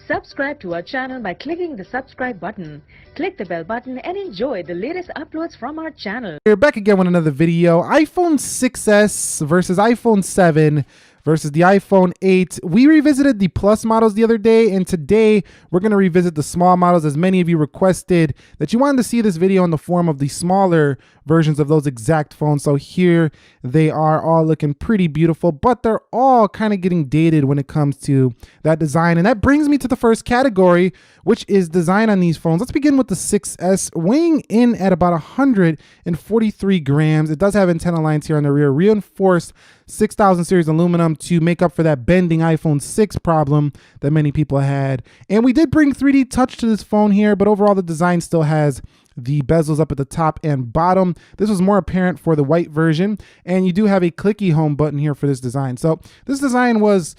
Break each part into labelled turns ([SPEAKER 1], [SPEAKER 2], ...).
[SPEAKER 1] Subscribe to our channel by clicking the subscribe button. Click the bell button and enjoy the latest uploads from our channel.
[SPEAKER 2] We're back again with another video. iPhone 6s versus iPhone 7 versus the iPhone 8. We revisited the Plus models the other day, and today we're going to revisit the small models, as many of you requested that you wanted to see this video in the form of the smaller versions of those exact phones. So here they are, all looking pretty beautiful, but they're all kind of getting dated when it comes to that design. And that brings me to the first category, which is design on these phones. Let's begin with the 6s, weighing in at about 143 grams. It does have antenna lines here on the rear, reinforced 6000 series aluminum to make up for that bending iPhone 6 problem that many people had. And we did bring 3D touch to this phone here, but overall the design still has the bezels up at the top and bottom. This was more apparent for the white version, and you do have a clicky home button here for this design. So this design was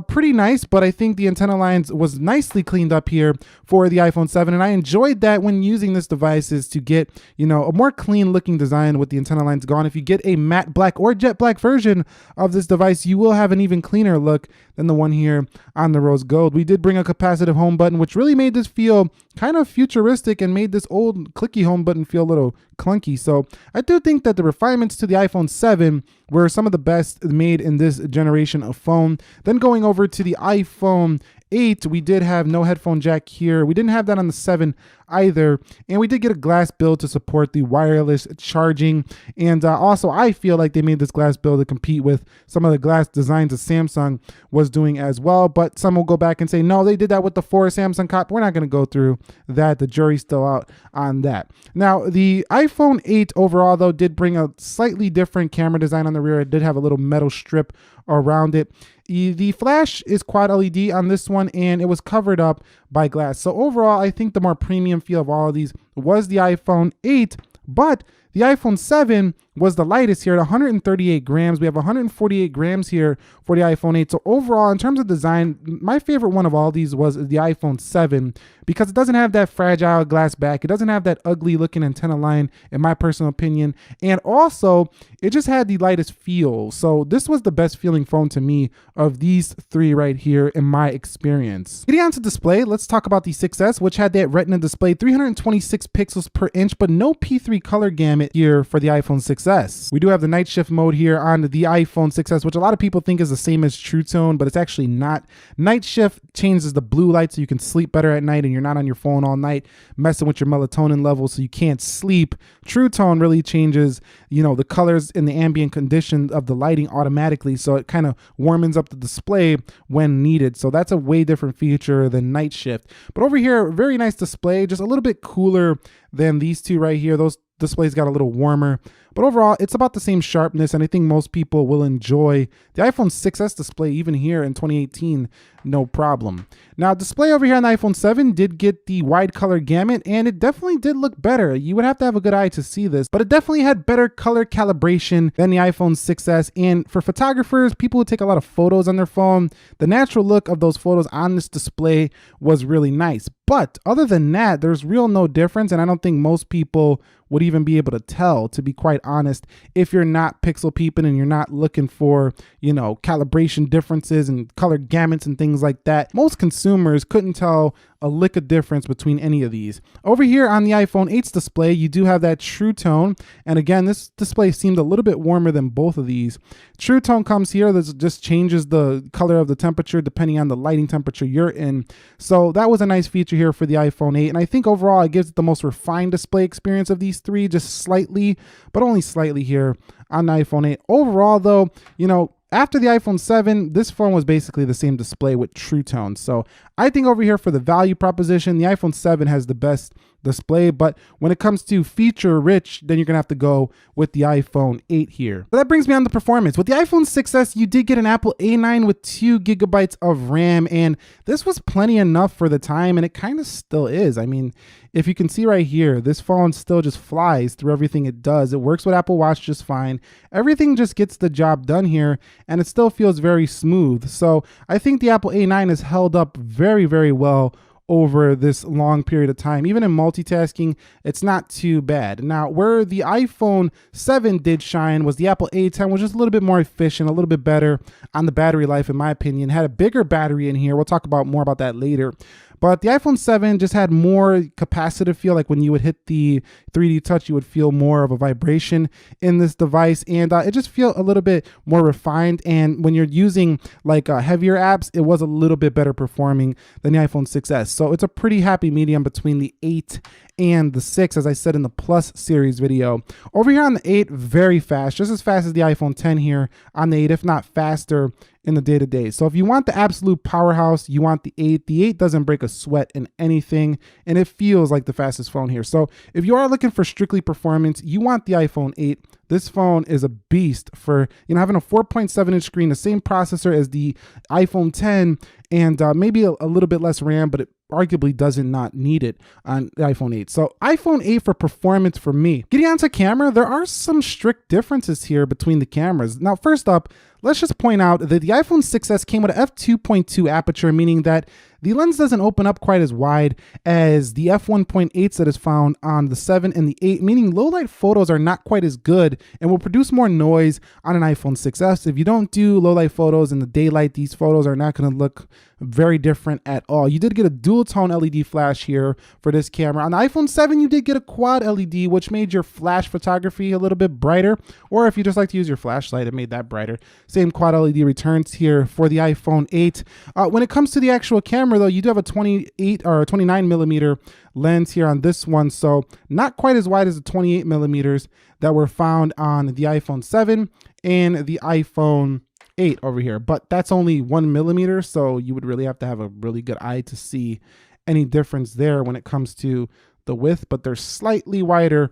[SPEAKER 2] pretty nice, but I think the antenna lines was nicely cleaned up here for the iPhone 7, and I enjoyed that when using this device, is to get, you know, a more clean looking design with the antenna lines gone. If you get a matte black or jet black version of this device, you will have an even cleaner look than the one here on the rose gold. We did bring a capacitive home button, which really made this feel kind of futuristic and made this old clicky home button feel a little clunky. So I do think that the refinements to the iPhone 7 were some of the best made in this generation of phone. Then going over to the iPhone 8, we did have no headphone jack here. We didn't have that on the 7 either, and we did get a glass build to support the wireless charging. And also I feel like they made this glass build to compete with some of the glass designs that Samsung was doing as well, but some will go back and say no, they did that with the 4 Samsung cop. We're not going to go through that. The jury's still out on that. Now the iPhone 8 overall though did bring a slightly different camera design on the rear. It did have a little metal strip around it. The flash is quad LED on this one, and it was covered up by glass. So overall, I think the more premium feel of all of these was the iPhone 8, but the iPhone 7 was the lightest here at 138 grams. We have 148 grams here for the iPhone 8. So overall, in terms of design, my favorite one of all these was the iPhone 7, because it doesn't have that fragile glass back. It doesn't have that ugly looking antenna line, in my personal opinion. And also, it just had the lightest feel. So this was the best feeling phone to me of these three right here in my experience. Getting on to display, let's talk about the 6S, which had that Retina display, 326 pixels per inch, but no P3 color gamut here for the iPhone 6S. We do have the night shift mode here on the iPhone 6S, which a lot of people think is the same as True Tone, but it's actually not. Night shift changes the blue light so you can sleep better at night and you're not on your phone all night messing with your melatonin levels so you can't sleep. True Tone really changes, you know, the colors in the ambient condition of the lighting automatically, so it kind of warms up the display when needed. So that's a way different feature than night shift. But over here, very nice display, just a little bit cooler than these two right here. Those displays got a little warmer, but overall it's about the same sharpness, and I think most people will enjoy the iPhone 6S display even here in 2018, no problem. Now display over here on the iPhone 7 did get the wide color gamut, and it definitely did look better. You would have to have a good eye to see this, but it definitely had better color calibration than the iPhone 6S. And for photographers, people who take a lot of photos on their phone, the natural look of those photos on this display was really nice. But other than that, there's real no difference, and I don't think most people would even be able to tell, to be quite honest, if you're not pixel peeping and you're not looking for, you know, calibration differences and color gamuts and things like that. Most consumers couldn't tell a lick of difference between any of these. Over here on the iPhone 8's display, you do have that True Tone, and again, this display seemed a little bit warmer than both of these. True Tone comes here, that just changes the color of the temperature depending on the lighting temperature you're in. So that was a nice feature here for the iPhone 8, and I think overall it gives it the most refined display experience of these three, just slightly, but only slightly here on the iPhone 8. Overall though, you know, after the iPhone 7, this phone was basically the same display with True Tone. So I think over here for the value proposition, the iPhone 7 has the best display, but when it comes to feature rich, then you're gonna have to go with the iPhone 8 here. But that brings me on to performance. With the iPhone 6S, you did get an Apple A9 with 2 gigabytes of RAM, and this was plenty enough for the time, and it kind of still is. I mean, if you can see right here, this phone still just flies through everything it does. It works with Apple Watch just fine. Everything just gets the job done here, and it still feels very smooth. So I think the Apple A9 has held up very, very well over this long period of time. Even in multitasking, it's not too bad. Now, where the iPhone 7 did shine was the Apple A10, was just a little bit more efficient, a little bit better on the battery life, in my opinion. Had a bigger battery in here. We'll talk about more about that later. But the iPhone 7 just had more capacitive feel. Like when you would hit the 3D Touch, you would feel more of a vibration in this device. And it just felt a little bit more refined. And when you're using like heavier apps, it was a little bit better performing than the iPhone 6s. So it's a pretty happy medium between the 8 and the 6, as I said in the Plus series video. Over here on the 8, very fast, just as fast as the iPhone 10 here on the 8, if not faster in the day-to-day. So if you want the absolute powerhouse, you want the 8. The 8 doesn't break a sweat in anything, and it feels like the fastest phone here. So if you are looking for strictly performance, you want the iPhone 8. This phone is a beast for, having a 4.7-inch screen, the same processor as the iPhone 10, and maybe a little bit less RAM, but it arguably doesn't not need it on the iPhone 8. So iPhone 8 for performance for me. Getting onto camera, there are some strict differences here between the cameras. Now, first up, let's just point out that the iPhone 6s came with an f2.2 aperture, meaning that the lens doesn't open up quite as wide as the f1.8s that is found on the 7 and the 8, meaning low light photos are not quite as good and will produce more noise on an iPhone 6s. If you don't do low light photos in the daylight, these photos are not going to look very different at all. You did get a dual tone LED flash here for this camera. On the iPhone 7, you did get a quad LED, which made your flash photography a little bit brighter, or if you just like to use your flashlight, it made that brighter. Same quad LED returns here for the iPhone 8. When it comes to the actual camera, though, you do have a 28 or 29 millimeter lens here on this one, so not quite as wide as the 28 millimeters that were found on the iPhone 7 and the iPhone 8 over here, but that's only 1 millimeter, so you would really have to have a really good eye to see any difference there when it comes to the width. But they're slightly wider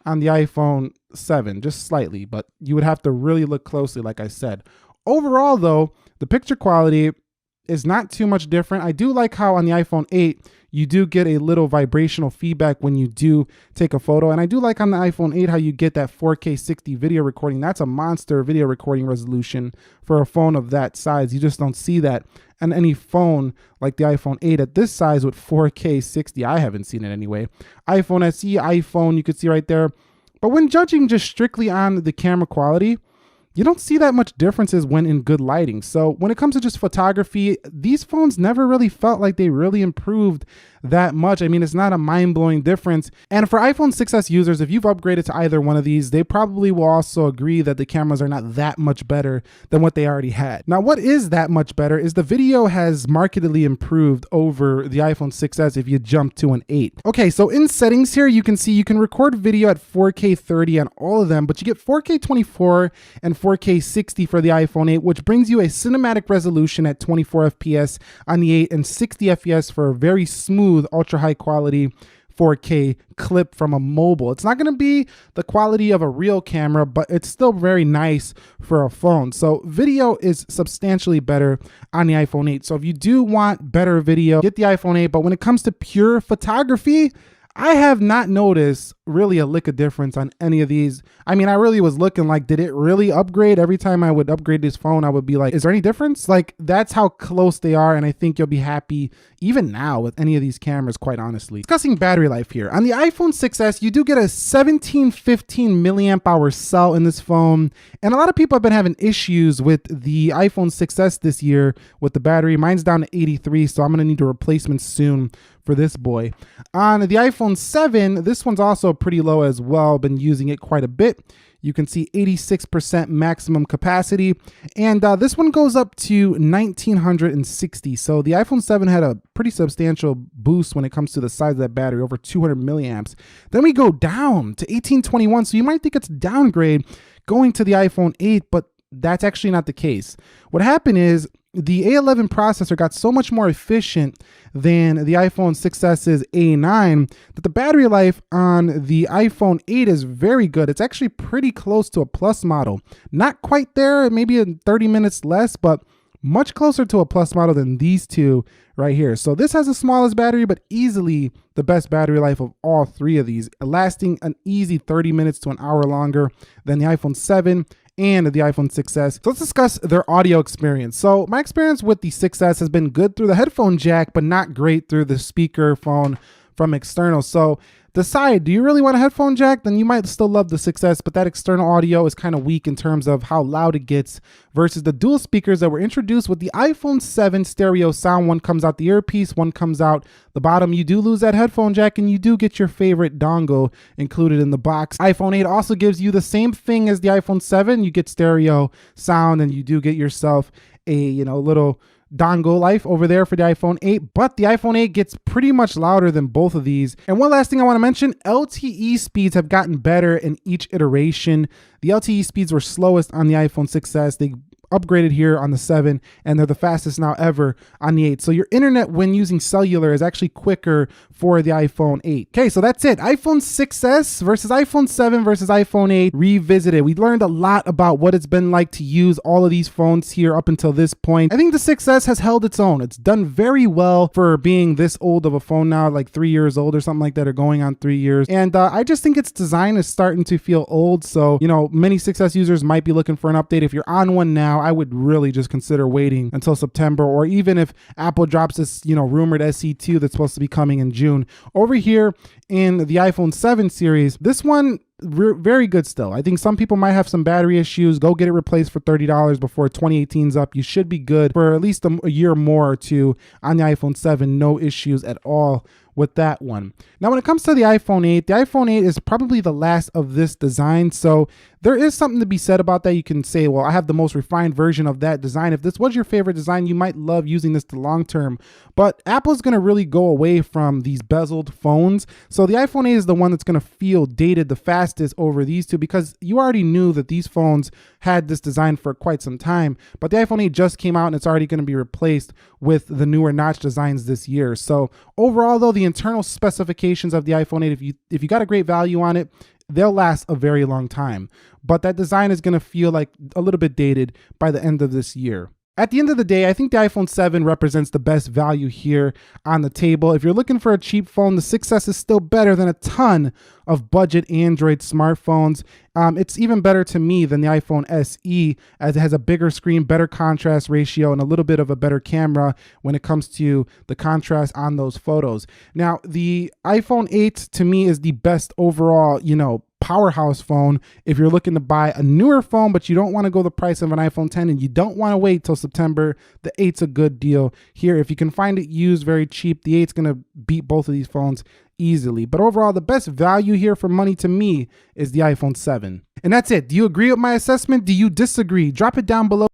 [SPEAKER 2] on the iPhone 7, just slightly, but you would have to really look closely, like I said. Overall, though, the picture quality is not too much different. I do like how on the iPhone 8 you do get a little vibrational feedback when you do take a photo, and I do like on the iPhone 8 how you get that 4K 60 video recording. That's a monster video recording resolution for a phone of that size. You just don't see that on any phone like the iPhone 8 at this size with 4K 60. I haven't seen it anyway. iPhone SE, iPhone, you could see right there. But when judging just strictly on the camera quality, you don't see that much differences when in good lighting. So when it comes to just photography, these phones never really felt like they really improved that much. I mean, it's not a mind-blowing difference. And for iPhone 6s users, if you've upgraded to either one of these, they probably will also agree that the cameras are not that much better than what they already had. Now, what is that much better is the video has markedly improved over the iPhone 6s if you jump to an 8. Okay, so in settings here, you can see you can record video at 4K 30 on all of them, but you get 4K 24 and 4K 60 for the iPhone 8, which brings you a cinematic resolution at 24 FPS on the 8 and 60 FPS for a very smooth, ultra high quality 4K clip from a mobile. It's not going to be the quality of a real camera, but it's still very nice for a phone. So video is substantially better on the iPhone 8. So if you do want better video, get the iPhone 8. But when it comes to pure photography, I have not noticed really a lick of difference on any of these. I mean, I really was looking like, did it really upgrade? Every time I would upgrade this phone, I would be like, is there any difference? Like, that's how close they are. And I think you'll be happy even now with any of these cameras, quite honestly. Discussing battery life here. On the iPhone 6s, you do get a 1715 milliamp hour cell in this phone. And a lot of people have been having issues with the iPhone 6s this year with the battery. Mine's down to 83, so I'm going to need a replacement soon for this boy. On the iPhone 7, this one's also pretty low as well. Been using it quite a bit. You can see 86% maximum capacity, and this one goes up to 1960. So the iPhone 7 had a pretty substantial boost when it comes to the size of that battery, over 200 milliamps. Then we go down to 1821. So you might think it's a downgrade going to the iPhone 8, but that's actually not the case. What happened is the A11 processor got so much more efficient than the iPhone 6s's A9 that the battery life on the iPhone 8 is very good. It's actually pretty close to a Plus model. Not quite there, maybe 30 minutes less, but much closer to a Plus model than these two right here. So this has the smallest battery, but easily the best battery life of all three of these, lasting an easy 30 minutes to an hour longer than the iPhone 7 and the iPhone 6s. So let's discuss their audio experience. So my experience with the 6s has been good through the headphone jack, but not great through the speaker phone from external. So decide, do you really want a headphone jack? Then you might still love the 6s, but that external audio is kind of weak in terms of how loud it gets versus the dual speakers that were introduced with the iPhone 7 stereo sound. One comes out the earpiece, one comes out the bottom. You do lose that headphone jack, and you do get your favorite dongle included in the box. iPhone 8 also gives you the same thing as the iPhone 7. You get stereo sound, and you do get yourself a, little dongle life over there for the iPhone 8, but the iPhone 8 gets pretty much louder than both of these. And one last thing I want to mention, LTE speeds have gotten better in each iteration. The LTE speeds were slowest on the iPhone 6s. They upgraded here on the 7, and they're the fastest now ever on the 8. So your internet when using cellular is actually quicker for the iPhone 8. Okay, so that's it. iPhone 6s versus iPhone 7 versus iPhone 8 revisited. We learned a lot about what it's been like to use all of these phones here up until this point. I think the 6s has held its own. It's done very well for being this old of a phone now, like 3 years old or something like that, or going on 3 years. And I just think its design is starting to feel old. So, many 6s users might be looking for an update. If you're on one now, I would really just consider waiting until September, or even if Apple drops this, rumored SE2 that's supposed to be coming in June. Over here in the iPhone 7 series, this one, very good still. I think some people might have some battery issues. Go get it replaced for $30 before 2018's up. You should be good for at least a year more or two on the iPhone 7. No issues at all with that one. Now, when it comes to the iPhone 8, the iPhone 8 is probably the last of this design. So there is something to be said about that. You can say, well, I have the most refined version of that design. If this was your favorite design, you might love using this the long term. But Apple's going to really go away from these bezeled phones. So the iPhone 8 is the one that's going to feel dated the fastest over these two, because you already knew that these phones had this design for quite some time. But the iPhone 8 just came out, and it's already going to be replaced with the newer notch designs this year. So overall, though, the internal specifications of the iPhone 8, if you got a great value on it, they'll last a very long time. But that design is going to feel like a little bit dated by the end of this year. At the end of the day, I think the iPhone 7 represents the best value here on the table. If you're looking for a cheap phone, the 6s is still better than a ton of budget Android smartphones. It's even better to me than the iPhone SE, as it has a bigger screen, better contrast ratio, and a little bit of a better camera when it comes to the contrast on those photos. Now, the iPhone 8 to me is the best overall, powerhouse phone if you're looking to buy a newer phone, but you don't want to go the price of an iPhone 10, and you don't want to wait till September. The 8's a good deal here. If you can find it used very cheap, the 8's going to beat both of these phones easily. But overall, the best value here for money to me is the iPhone 7. And that's it. Do you agree with my assessment? Do you disagree? Drop it down below.